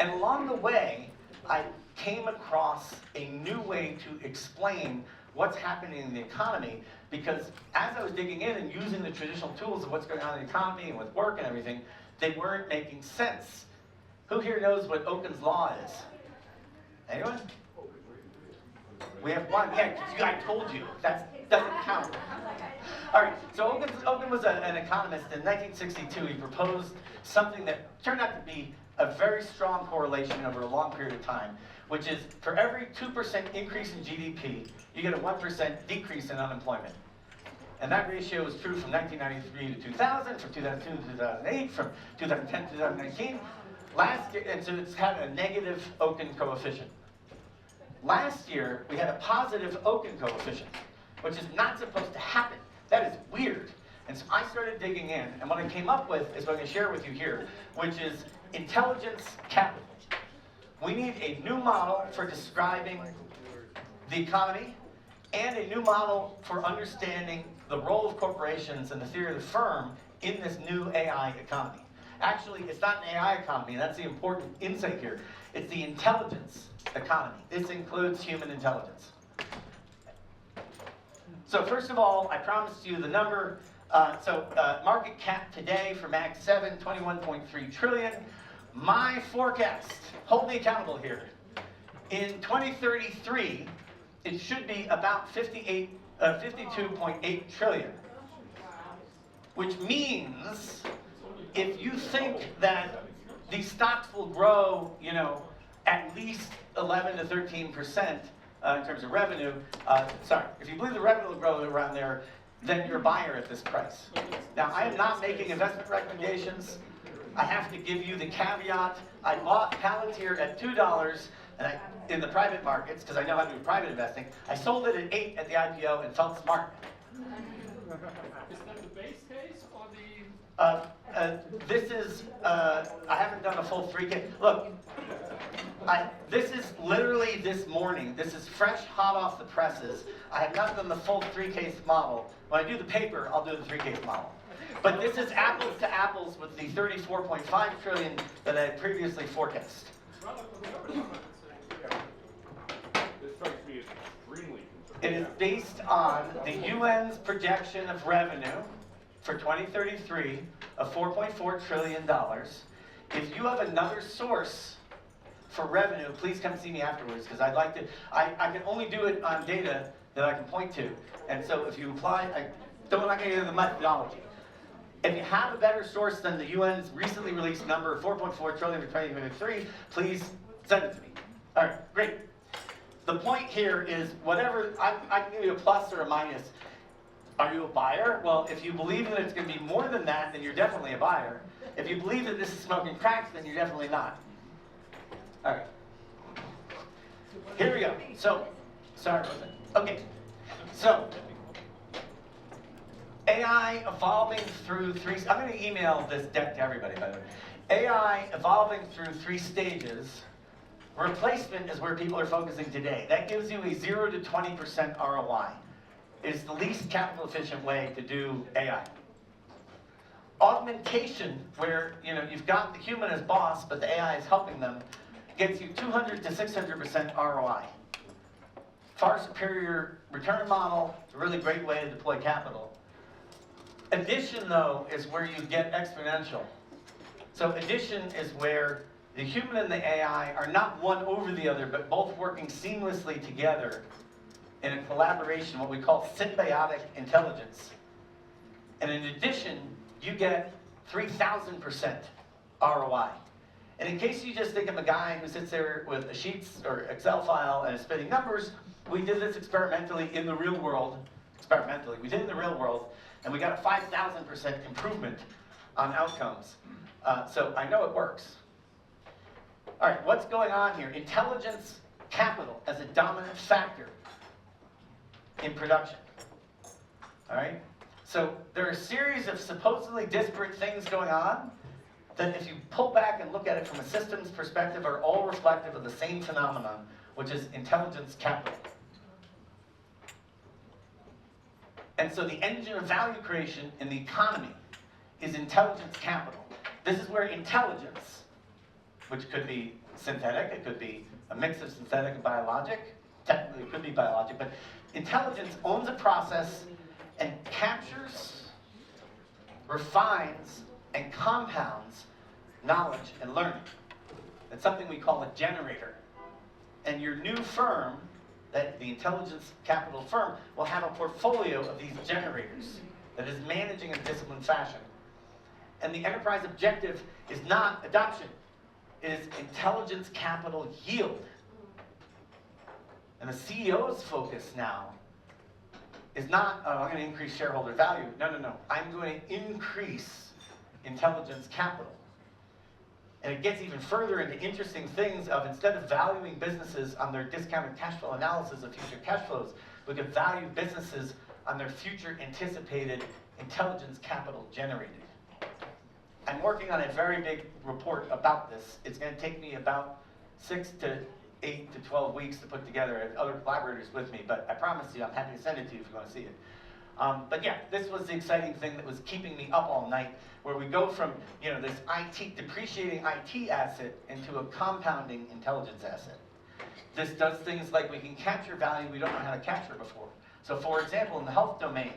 And along the way, I came across a new way to explain what's happening in the economy, because as I was digging in and using the traditional tools of what's going on in the economy and with work and everything, they weren't making sense. Who here knows what Okun's Law is? Anyone? We have one. Yeah, I told you. That's doesn't count. All right, so Ogun was an economist. In 1962, he proposed something that turned out to be a very strong correlation over a long period of time, which is for every 2% increase in GDP, you get a 1% decrease in unemployment. And that ratio was true from 1993 to 2000, from 2002 to 2008, from 2010 to 2019. Last year, and so it's had a negative Ogun coefficient. Last year, we had a positive Ogun coefficient, which is not supposed to happen. That is weird. And so I started digging in, and what I came up with is what I'm going to share with you here, which is intelligence capital. We need a new model for describing the economy and a new model for understanding the role of corporations and the theory of the firm in this new AI economy. Actually, it's not an AI economy, and that's the important insight here. It's the intelligence economy. This includes human intelligence. So first of all, I promised you the number. Market cap today for Mag 7, 21.3 trillion. My forecast, hold me accountable here. In 2033, it should be about 52.8 trillion. Which means, if you think that these stocks will grow, at least 11 to 13% in terms of revenue, if you believe the revenue will grow around there, then you're a buyer at this price. Now, I am not making investment recommendations. I have to give you the caveat. I bought Palantir at $2 in the private markets because I know how to do private investing. I sold it at $8 at the IPO and felt smart. Is that the base case or the... This is, I haven't done a full 3K. Look, this is literally this morning. This is fresh, hot off the presses. I have not done the full 3K model. When I do the paper, I'll do the 3K model. But this is apples to apples with the 34.5 trillion that I had previously forecast. This strikes me as extremely conservative. It is based on the UN's projection of revenue for 2033 of $4.4 trillion. If you have another source for revenue, please come see me afterwards, because I'd like to, I can only do it on data that I can point to. And so if you apply, I'm not going to get into the methodology. If you have a better source than the UN's recently released number of 4.4 trillion for 2023, please send it to me. All right, great. The point here is whatever, I can give you a plus or a minus. Are you a buyer? Well, if you believe that it's going to be more than that, then you're definitely a buyer. If you believe that this is smoking cracks, then you're definitely not. All right. Here we go. So, sorry about that. Okay. So, AI evolving through I'm going to email this deck to everybody, by the way. AI evolving through 3 stages. Replacement is where people are focusing today. That gives you a 0 to 20% ROI. It's the least capital efficient way to do AI. Augmentation, where you've got the human as boss, but the AI is helping them, gets you 200 to 600% ROI. Far superior return model, a really great way to deploy capital. Addition, though, is where you get exponential. So addition is where the human and the AI are not one over the other, but both working seamlessly together in a collaboration, what we call symbiotic intelligence. And in addition, you get 3,000% ROI. And in case you just think of a guy who sits there with a sheets or Excel file and is spitting numbers, we did this experimentally in the real world. We did it in the real world, and we got a 5,000% improvement on outcomes. So I know it works. All right, what's going on here? Intelligence capital as a dominant factor in production. All right? So there are a series of supposedly disparate things going on that, if you pull back and look at it from a systems perspective, are all reflective of the same phenomenon, which is intelligence capital. And so the engine of value creation in the economy is intelligence capital. This is where intelligence, which could be synthetic, it could be a mix of synthetic and biologic, technically it could be biologic, but intelligence owns a process and captures, refines, and compounds knowledge and learning. It's something we call a generator. And your new firm that the intelligence capital firm will have a portfolio of these generators that is managing in a disciplined fashion. And the enterprise objective is not adoption, it is intelligence capital yield. And the CEO's focus now is not, oh, I'm going to increase shareholder value. No, no, no. I'm going to increase intelligence capital. And it gets even further into interesting things of, instead of valuing businesses on their discounted cash flow analysis of future cash flows, we could value businesses on their future anticipated intelligence capital generated. I'm working on a very big report about this. It's going to take me about 6 to 8 to 12 weeks to put together. I have other collaborators with me, but I promise you I'm happy to send it to you if you want to see it. But yeah, this was the exciting thing that was keeping me up all night, where we go from, you know, this IT, depreciating IT asset into a compounding intelligence asset. This does things like we can capture value we don't know how to capture before. So for example, in the health domain,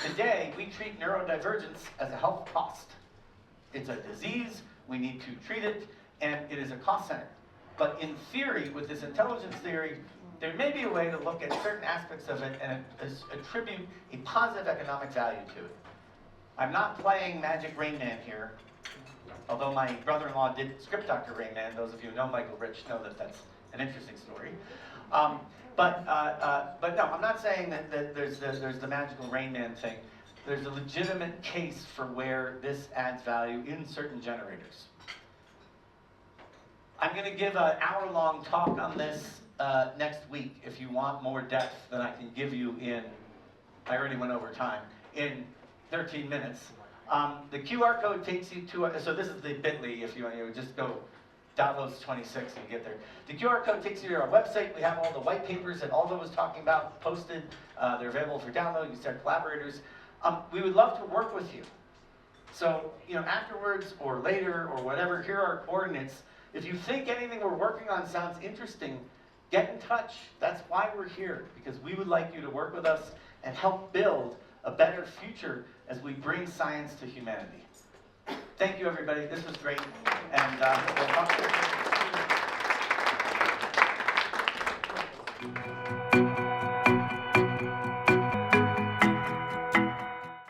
today we treat neurodivergence as a health cost. It's a disease, we need to treat it, and it is a cost center. But in theory, with this intelligence theory, there may be a way to look at certain aspects of it and attribute a positive economic value to it. I'm not playing Magic Rain Man here, although my brother-in-law did script Dr. Rain Man. Those of you who know Michael Rich know that that's an interesting story. But no, I'm not saying that there's the magical Rain Man thing. There's a legitimate case for where this adds value in certain generators. I'm going to give an hour-long talk on this next week if you want more depth than I can give you in, I already went over time, in 13 minutes. The QR code takes you to, so this is the bit.ly if you want to just go Davos 26 and you get there. The QR code takes you to our website. We have all the white papers that Aldo was talking about posted. They're available for download. You can start collaborators. We would love to work with you. So, you know, afterwards or later or whatever, here are our coordinates. If you think anything we're working on sounds interesting, get in touch. That's why we're here, because we would like you to work with us and help build a better future as we bring science to humanity. Thank you, everybody. This was great. And